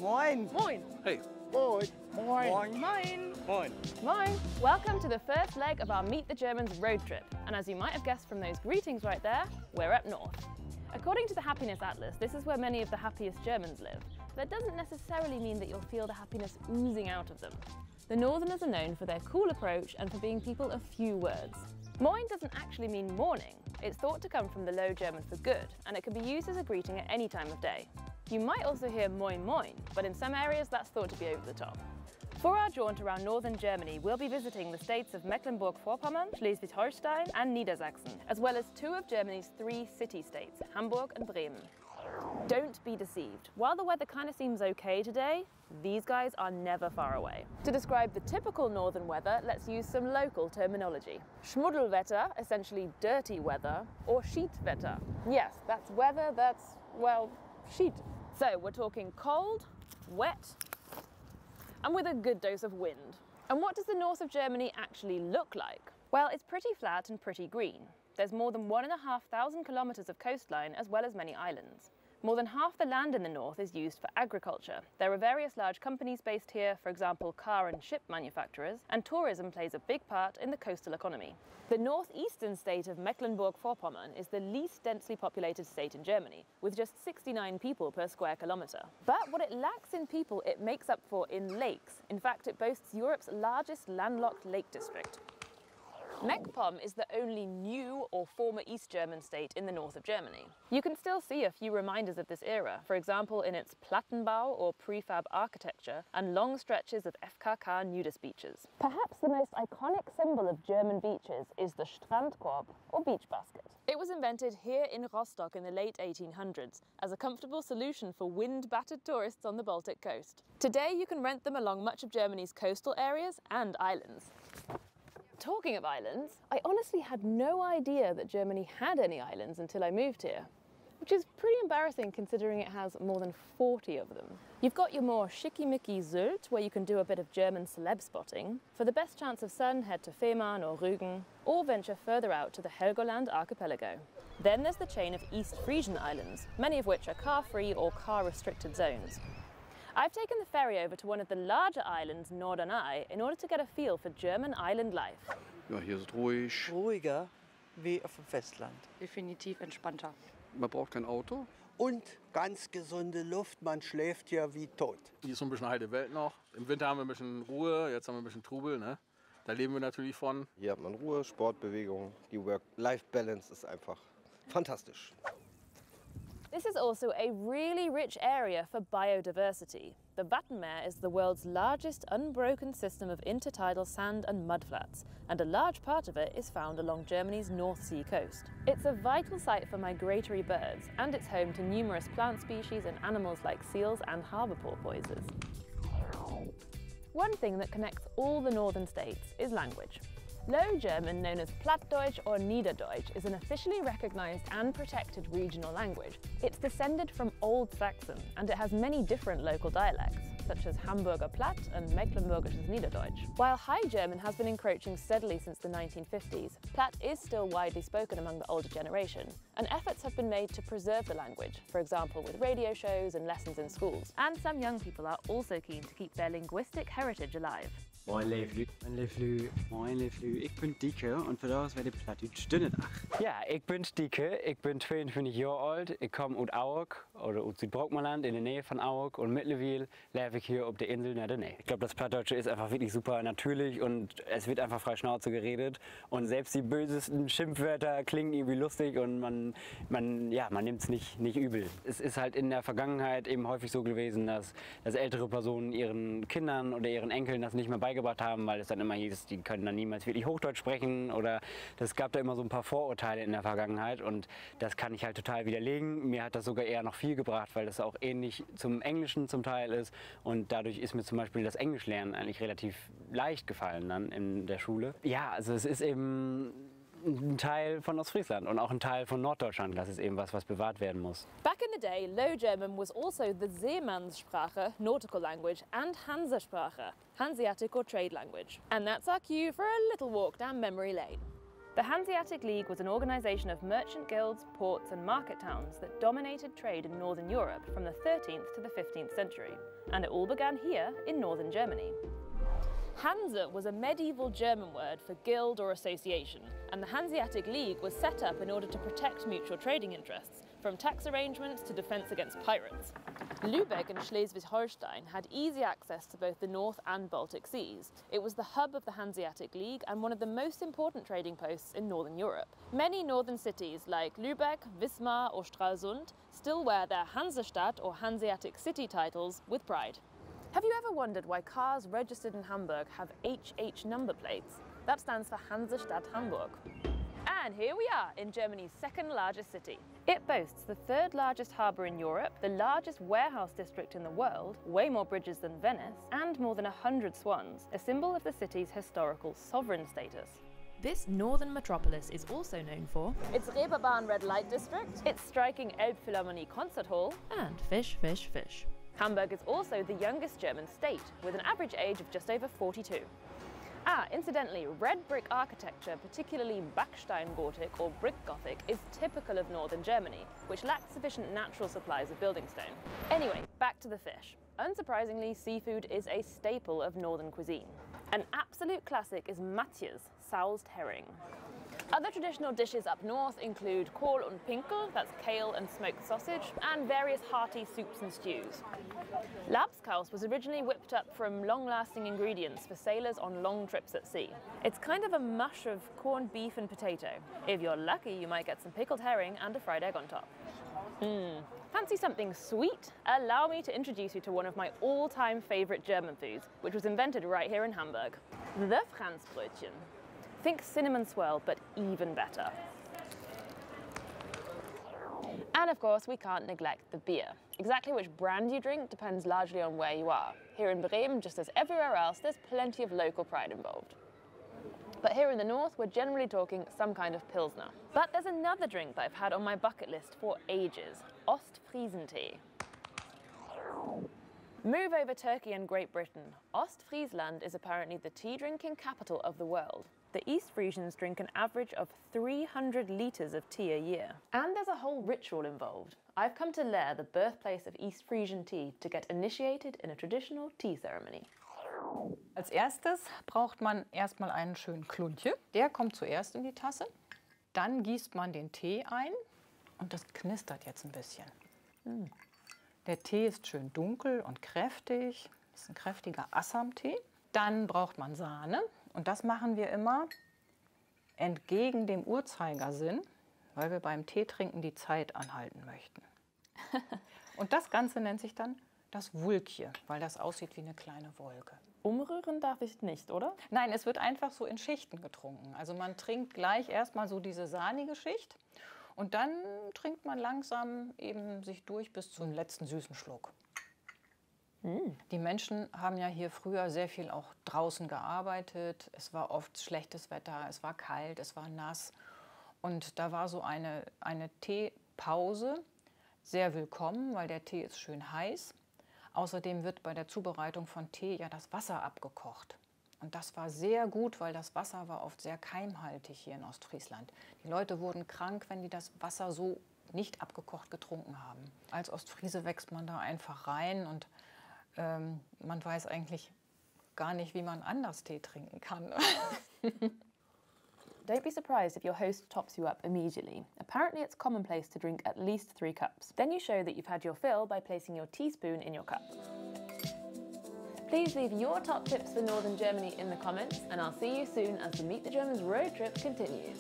Moin. Moin. Hey. Moin. Moin. Moin. Moin. Moin. Welcome to the first leg of our Meet the Germans road trip. And as you might have guessed from those greetings right there, we're up north. According to the Happiness Atlas, this is where many of the happiest Germans live. That doesn't necessarily mean that you'll feel the happiness oozing out of them. The Northerners are known for their cool approach and for being people of few words. Moin doesn't actually mean morning. It's thought to come from the Low German for good, and it can be used as a greeting at any time of day. You might also hear moin moin, but in some areas that's thought to be over the top. For our jaunt around northern Germany, we'll be visiting the states of Mecklenburg-Vorpommern, Schleswig-Holstein and Niedersachsen, as well as two of Germany's three city-states, Hamburg and Bremen. Don't be deceived. While the weather kind of seems okay today, these guys are never far away. To describe the typical northern weather, let's use some local terminology. Schmuddelwetter, essentially dirty weather, or Schietwetter. Yes, that's weather that's, well, sheet. So we're talking cold, wet, and with a good dose of wind. And what does the north of Germany actually look like? Well, it's pretty flat and pretty green. There's more than 1,500 kilometers of coastline as well as many islands. More than half the land in the north is used for agriculture. There are various large companies based here, for example car and ship manufacturers, and tourism plays a big part in the coastal economy. The northeastern state of Mecklenburg-Vorpommern is the least densely populated state in Germany, with just 69 people per square kilometre. But what it lacks in people, it makes up for in lakes. In fact, it boasts Europe's largest landlocked lake district. Meckpomm is the only new or former East German state in the north of Germany. You can still see a few reminders of this era, for example in its Plattenbau or prefab architecture and long stretches of FKK nudist beaches. Perhaps the most iconic symbol of German beaches is the Strandkorb or beach basket. It was invented here in Rostock in the late 1800s as a comfortable solution for wind-battered tourists on the Baltic coast. Today you can rent them along much of Germany's coastal areas and islands. Talking of islands, I honestly had no idea that Germany had any islands until I moved here, which is pretty embarrassing considering it has more than 40 of them. You've got your more schickimicki Sylt, where you can do a bit of German celeb spotting. For the best chance of sun, head to Fehmarn or Rügen, or venture further out to the Helgoland archipelago. Then there's the chain of East Frisian islands, many of which are car-free or car-restricted zones. I've taken the ferry over to one of the larger islands, Norderney, in order to get a feel for German island life. Ja, hier ist es ruhig. Ruhiger wie auf dem Festland. Definitiv entspannter. Man braucht kein Auto. Und ganz gesunde Luft, man schläft hier wie tot. Hier ist so ein bisschen heile Welt noch. Im Winter haben wir ein bisschen Ruhe, jetzt haben wir ein bisschen Trubel, ne? Da leben wir natürlich von. Hier hat man Ruhe, Sportbewegung, die Work-Life-Balance ist einfach fantastisch. This is also a really rich area for biodiversity. The Wattenmeer is the world's largest unbroken system of intertidal sand and mudflats, and a large part of it is found along Germany's North Sea coast. It's a vital site for migratory birds, and it's home to numerous plant species and animals like seals and harbour porpoises. One thing that connects all the northern states is language. Low German, known as Plattdeutsch or Niederdeutsch, is an officially recognised and protected regional language. It's descended from Old Saxon, and it has many different local dialects, such as Hamburger Platt and Mecklenburgisches Niederdeutsch. While High German has been encroaching steadily since the 1950s, Platt is still widely spoken among the older generation, and efforts have been made to preserve the language, for example with radio shows and lessons in schools. And some young people are also keen to keep their linguistic heritage alive. Moin Leeflu. Moin Leeflu. Moin Leeflu. Ik ben Dieke en vandaag bij de Plattdeutsch Dünnedag. Ja, ik ben Dieke. Ik ben 22 Jahre alt. Ik kom uit Auwok oder uit Südbrockmerland in der Nähe von Auwok und mittlerweile lebe ich hier auf der Insel Norderney. Ich glaube, das Plattdeutsche ist einfach wirklich super natürlich und es wird einfach frei Schnauze geredet und selbst die bösesten Schimpfwörter klingen irgendwie lustig und man nimmt es nicht übel. Es ist halt in der Vergangenheit eben häufig so gewesen, dass ältere Personen ihren Kindern oder ihren Enkeln das nicht mehr beigebracht haben, weil es dann immer hieß, die können dann niemals wirklich Hochdeutsch sprechen oder es gab da immer so ein paar Vorurteile in der Vergangenheit und das kann ich halt total widerlegen. Mir hat das sogar eher noch viel gebracht, weil das auch ähnlich zum Englischen zum Teil ist und dadurch ist mir zum Beispiel das Englischlernen eigentlich relativ leicht gefallen dann in der Schule. Ja, also es ist eben ein Teil von Ostfriesland und auch ein Teil von Norddeutschland. Das ist eben was bewahrt werden muss. Back in the day, Low German was also the Seemannssprache, nautical language, and Hansasprache, Hanseatic or trade language. And that's our cue for a little walk down memory lane. The Hanseatic League was an organisation of merchant guilds, ports and market towns that dominated trade in Northern Europe from the 13th to the 15th century. And it all began here in northern Germany. Hanse was a medieval German word for guild or association, and the Hanseatic League was set up in order to protect mutual trading interests, from tax arrangements to defence against pirates. Lübeck and Schleswig-Holstein had easy access to both the North and Baltic Seas. It was the hub of the Hanseatic League and one of the most important trading posts in northern Europe. Many northern cities like Lübeck, Wismar or Stralsund still wear their Hansestadt or Hanseatic City titles with pride. Have you ever wondered why cars registered in Hamburg have HH number plates? That stands for Hansestadt Hamburg. And here we are in Germany's second largest city. It boasts the third largest harbour in Europe, the largest warehouse district in the world, way more bridges than Venice, and more than 100 swans, a symbol of the city's historical sovereign status. This northern metropolis is also known for its Reeperbahn red light district, its striking Elbphilharmonie concert hall, and fish, fish, fish. Hamburg is also the youngest German state, with an average age of just over 42. Incidentally, red brick architecture, particularly Backstein Gothic or brick Gothic, is typical of northern Germany, which lacks sufficient natural supplies of building stone. Anyway, back to the fish. Unsurprisingly, seafood is a staple of northern cuisine. An absolute classic is Matjes, soused herring. Other traditional dishes up north include Kohl und Pinkel, that's kale and smoked sausage, and various hearty soups and stews. Labskaus was originally whipped up from long-lasting ingredients for sailors on long trips at sea. It's kind of a mush of corned beef and potato. If you're lucky, you might get some pickled herring and a fried egg on top. Fancy something sweet? Allow me to introduce you to one of my all-time favourite German foods, which was invented right here in Hamburg. The Franzbrötchen. Think cinnamon swirl, but even better. And of course, we can't neglect the beer. Exactly which brand you drink depends largely on where you are. Here in Bremen, just as everywhere else, there's plenty of local pride involved. But here in the north, we're generally talking some kind of Pilsner. But there's another drink that I've had on my bucket list for ages, Ostfriesentee. Move over Turkey and Great Britain. Ostfriesland is apparently the tea drinking capital of the world. The East Frisians drink an average of 300 litres of tea a year. And there's a whole ritual involved. I've come to Leer, the birthplace of East Frisian tea, to get initiated in a traditional tea ceremony. Als erstes braucht man erstmal einen schönen Kluntje. Der kommt zuerst in die Tasse. Dann gießt man den Tee ein und das knistert jetzt ein bisschen. Der Tee ist schön dunkel und kräftig. Das ist ein kräftiger Assam-Tee. Dann braucht man Sahne. Und das machen wir immer entgegen dem Uhrzeigersinn, weil wir beim Teetrinken die Zeit anhalten möchten. Und das Ganze nennt sich dann das Wulkje, weil das aussieht wie eine kleine Wolke. Umrühren darf ich nicht, oder? Nein, es wird einfach so in Schichten getrunken. Also man trinkt gleich erstmal so diese sahnige Schicht und dann trinkt man langsam eben sich durch bis zum letzten süßen Schluck. Die Menschen haben ja hier früher sehr viel auch draußen gearbeitet. Es war oft schlechtes Wetter, es war kalt, es war nass. Und da war so eine Teepause sehr willkommen, weil der Tee ist schön heiß. Außerdem wird bei der Zubereitung von Tee ja das Wasser abgekocht. Und das war sehr gut, weil das Wasser war oft sehr keimhaltig hier in Ostfriesland. Die Leute wurden krank, wenn die das Wasser so nicht abgekocht getrunken haben. Als Ostfriese wächst man da einfach rein und man weiß eigentlich gar nicht, wie man anders Tee trinken kann. Don't be surprised if your host tops you up immediately. Apparently it's commonplace to drink at least 3 cups. Then you show that you've had your fill by placing your teaspoon in your cup. Please leave your top tips for Northern Germany in the comments, and I'll see you soon as the Meet the Germans road trip continues.